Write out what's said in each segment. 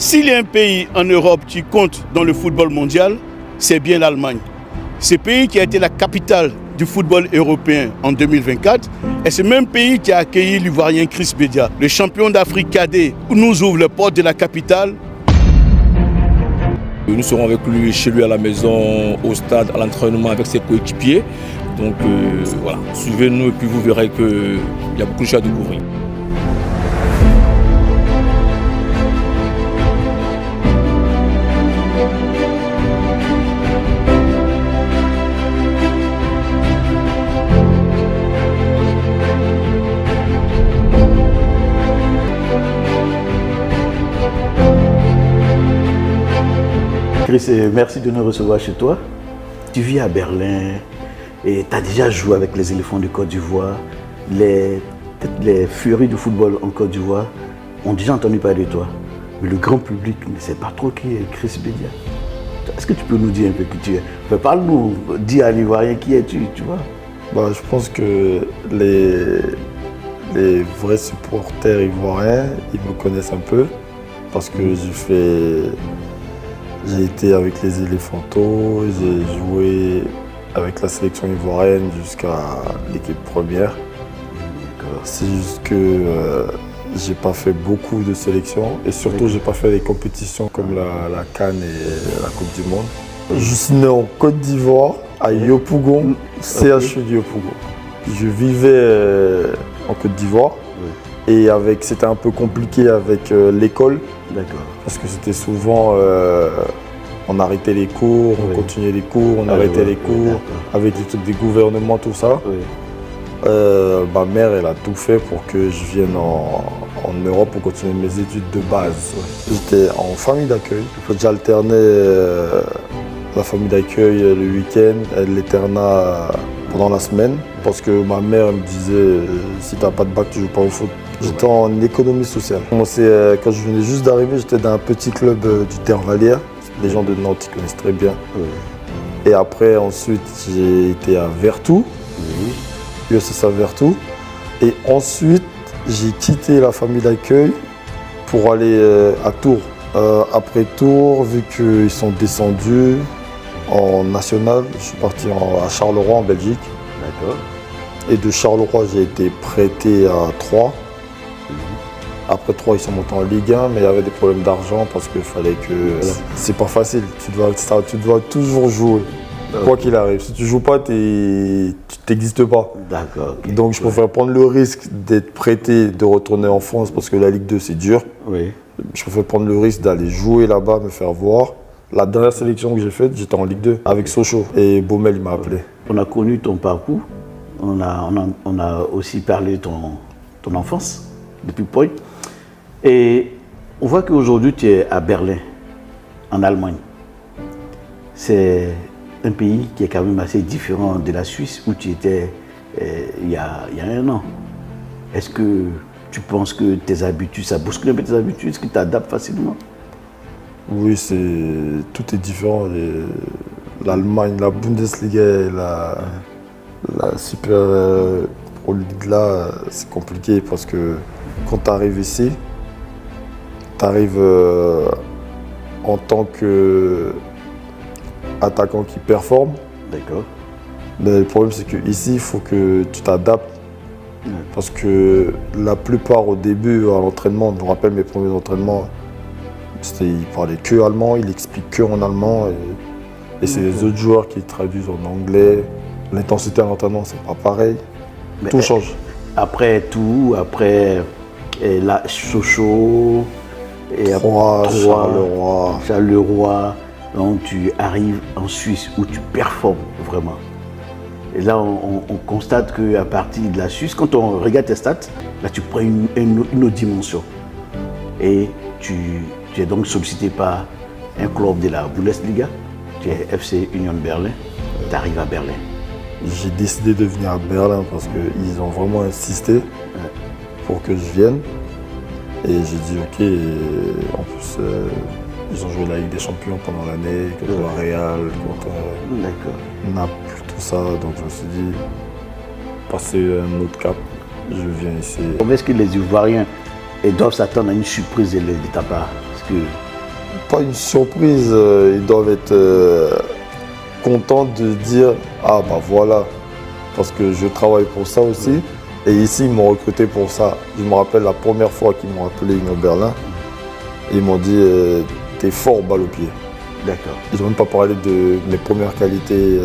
S'il y a un pays en Europe qui compte dans le football mondial, c'est bien l'Allemagne. Ce pays qui a été la capitale du football européen en 2024 et ce même pays qui a accueilli l'Ivoirien Chris Bédia, le champion d'Afrique cadet, nous ouvre les portes de la capitale. Nous serons avec lui, chez lui à la maison, au stade, à l'entraînement avec ses coéquipiers. Donc voilà, suivez-nous et puis vous verrez qu'il y a beaucoup de choses à découvrir. Chris, merci de nous recevoir chez toi. Tu vis à Berlin et tu as déjà joué avec les éléphants de Côte d'Ivoire. Les furies du football en Côte d'Ivoire ont déjà entendu parler de toi. Mais le grand public ne sait pas trop qui est Chris Bédia. Est-ce que tu peux nous dire un peu qui tu es? Parle-nous, dis à l'Ivoirien qui es-tu, tu vois? Je pense que les vrais supporters ivoiriens, ils me connaissent un peu parce que j'ai été avec les Éléphantos, j'ai joué avec la sélection ivoirienne jusqu'à l'équipe première. C'est juste que j'ai pas fait beaucoup de sélections et surtout j'ai pas fait des compétitions comme la CAN et la Coupe du Monde. Je suis né en Côte d'Ivoire, à Yopougon, CHU de Yopougon. Je vivais en Côte d'Ivoire et c'était un peu compliqué avec l'école. D'accord. Parce que c'était souvent, on arrêtait les cours, on continuait les cours, on arrêtait les cours, avec les trucs des gouvernements, tout ça. Ma mère, elle a tout fait pour que je vienne en Europe pour continuer mes études de base. J'étais en famille d'accueil. J'alternais la famille d'accueil le week-end et l'internat pendant la semaine. Parce que ma mère me disait, si t'as pas de bac, tu joues pas au foot. J'étais en économie sociale. Quand je venais juste d'arriver, j'étais dans un petit club du Terre-Vallière. Les gens de Nantes connaissent très bien. Et après, ensuite, j'ai été à Vertou, USSA Vertou. Et ensuite, j'ai quitté la famille d'accueil pour aller à Tours. Après Tours, vu qu'ils sont descendus en national, je suis parti à Charleroi en Belgique. D'accord. Et de Charleroi, j'ai été prêté à Troyes. Après 3, ils sont montés en Ligue 1, mais il y avait des problèmes d'argent parce qu'il fallait que... C'est pas facile, tu dois toujours jouer, quoi qu'il arrive. Si tu joues pas, tu n'existes pas. D'accord. Okay. Donc je préfère prendre le risque d'être prêté, de retourner en France parce que la Ligue 2 c'est dur. Oui. Je préfère prendre le risque d'aller jouer là-bas, me faire voir. La dernière sélection que j'ai faite, j'étais en Ligue 2 avec Sochaux et Baumel il m'a appelé. On a connu ton parcours, on a aussi parlé de ton enfance depuis Point. Et on voit qu'aujourd'hui, tu es à Berlin, en Allemagne. C'est un pays qui est quand même assez différent de la Suisse où tu étais il y a 1 an. Est-ce que tu penses que tes habitudes, ça bouscule un peu tes habitudes? Est-ce que tu t'adaptes facilement? Oui, tout est différent. L'Allemagne, la Bundesliga et la Super Pro League là, c'est compliqué parce que quand tu arrives ici, tu arrives en tant qu'attaquant qui performe. D'accord. Mais le problème, c'est qu'ici, il faut que tu t'adaptes. Parce que la plupart, au début, à l'entraînement, je me rappelle mes premiers entraînements, ils parlaient que allemand, ils expliquent que en allemand. Et c'est les autres joueurs qui traduisent en anglais. L'intensité à l'entraînement, c'est pas pareil. Mais tout change. Après la Sochaux, et Charleroi, donc tu arrives en Suisse où tu performes vraiment. Et là, on constate qu'à partir de la Suisse, quand on regarde tes stats, là tu prends une autre dimension. Et tu es donc sollicité par un club de la Bundesliga, tu es FC Union Berlin, tu arrives à Berlin. J'ai décidé de venir à Berlin parce qu'ils ont vraiment insisté pour que je vienne. Et j'ai dit ok, et en plus ils ont joué la Ligue des Champions pendant l'année, contre le Real, contre Naples, tout ça. Donc je me suis dit, passer un autre cap, je viens ici. Comment est-ce que les Ivoiriens doivent s'attendre à une surprise de ta part? Parce que pas une surprise. Ils doivent être contents de dire ah bah voilà, parce que je travaille pour ça aussi. Et ici, ils m'ont recruté pour ça. Je me rappelle la première fois qu'ils m'ont appelé Union Berlin. Ils m'ont dit t'es fort balle au pied. D'accord. Ils n'ont même pas parlé de mes premières qualités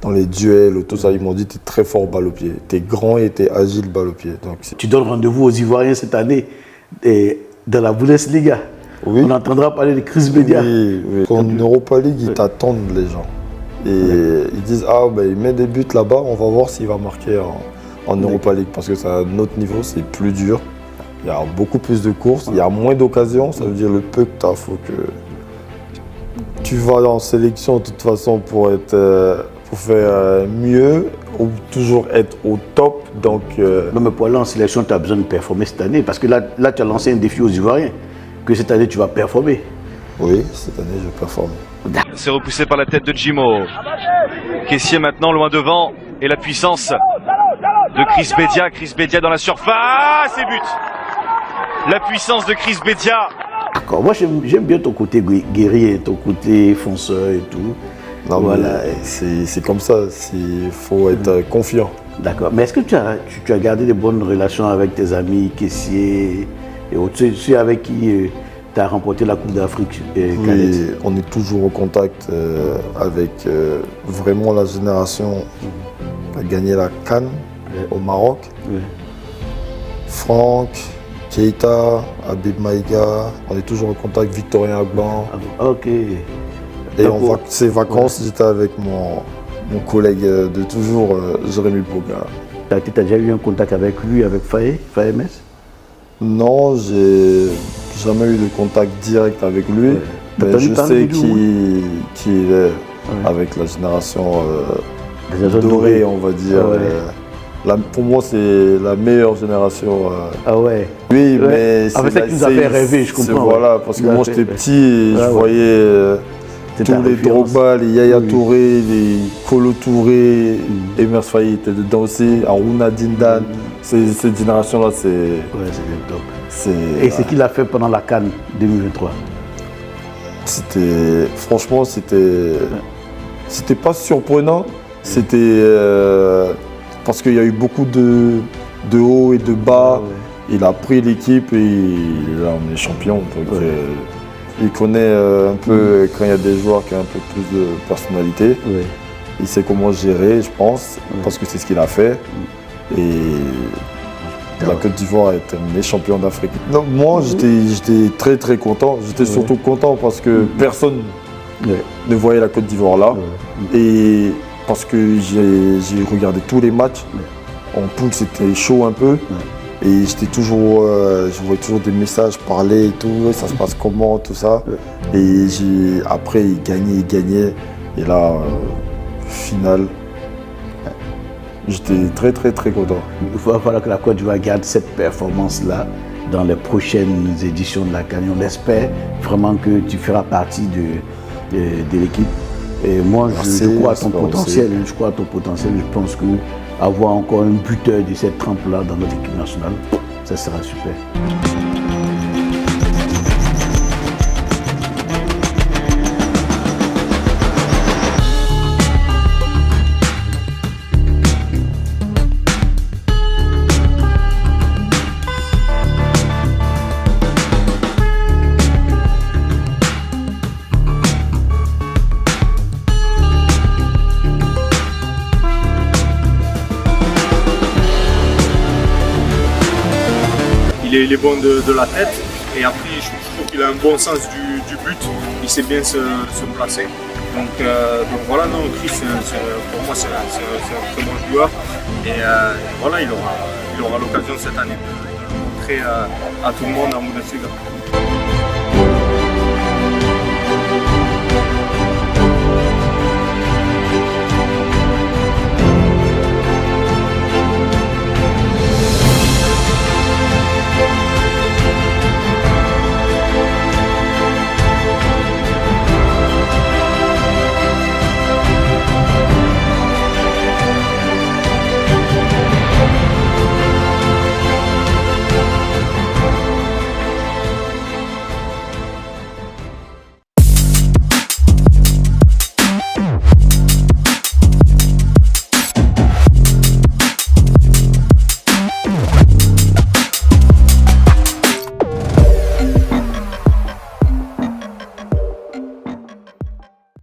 dans les duels ou tout ça. Ils m'ont dit t'es très fort balle au pied. T'es grand et t'es agile balle au pied. Donc, tu donnes rendez-vous aux Ivoiriens cette année dans la Bundesliga. Oui. On entendra parler de Chris Bedia. Oui, oui. En Europa League, ils t'attendent les gens. Et ils disent ah ben il met des buts là-bas, on va voir s'il va marquer en Europa League. Parce que c'est à un autre niveau, c'est plus dur. Il y a beaucoup plus de courses, il y a moins d'occasions. Ça veut dire le peu que tu as, faut que tu vas en sélection de toute façon pour faire mieux ou toujours être au top. Donc, Non mais pour aller en sélection, tu as besoin de performer cette année. Parce que là tu as lancé un défi aux Ivoiriens. Que cette année tu vas performer. oui, cette année je vais performer. C'est repoussé par la tête de Jimo. Caissier maintenant loin devant. Et la puissance de Chris Bedia. Chris Bedia dans la surface. Et but. La puissance de Chris Bedia. D'accord. Moi j'aime bien ton côté guerrier, ton côté fonceur et tout. Non, voilà. C'est comme ça, il faut être confiant. D'accord. Mais est-ce que tu as gardé de bonnes relations avec tes amis caissiers et autres, ceux avec qui tu as remporté la Coupe d'Afrique Oui, on est toujours en contact avec vraiment la génération qui a gagné la CAN au Maroc. Oui. Franck, Keita, Habib Maïga, on est toujours en contact, Victorien Agban. Ok. Et ces vacances, j'étais avec mon collègue de toujours, Jérémy Boga. Tu as déjà eu un contact avec lui, avec Faye Mess? Non, j'ai jamais eu de contact direct avec lui, mais je sais qui il est avec la génération dorée, on va dire. Pour moi, c'est la meilleure génération. Ah ouais. Oui, mais avec ça qui nous a fait rêver, je comprends. Voilà, parce que moi j'étais petit et je voyais tous les Drogba, les Yaya Touré, les Kolo Touré, Emers Faye était dedans aussi, Aruna Dindan. Cette génération-là, c'est. Ouais, c'est bien top. Et ce qu'il a fait pendant la CAN 2023? Franchement, c'était pas surprenant. C'était parce qu'il y a eu beaucoup de hauts et de bas. Il a pris l'équipe et il a emmené champion. Donc, il connaît un peu quand il y a des joueurs qui ont un peu plus de personnalité. Il sait comment gérer, je pense, parce que c'est ce qu'il a fait. Et la Côte d'Ivoire est un champion d'Afrique. Moi, j'étais très très content. J'étais surtout content parce que personne ne voyait la Côte d'Ivoire là. Et parce que j'ai regardé tous les matchs. En poule, c'était chaud un peu. Et j'étais toujours, je voyais toujours des messages parler et tout, ça se passe comment, tout ça. Et après, il gagnait. Et là, finale. J'étais très très très content. Il va falloir que la Côte d'Ivoire garde cette performance-là dans les prochaines éditions de la CAN. On espère vraiment que tu feras partie de l'équipe. Et moi, je crois à ton potentiel. Je crois à ton potentiel. Je pense que avoir encore un buteur de cette trempe-là dans notre équipe nationale, ça sera super. Il est bon de la tête et après je trouve qu'il a un bon sens du but, il sait bien se placer. Donc voilà, non, Chris, pour moi c'est un très bon joueur et voilà, il aura l'occasion cette année de le montrer à tout le monde en Bundesliga.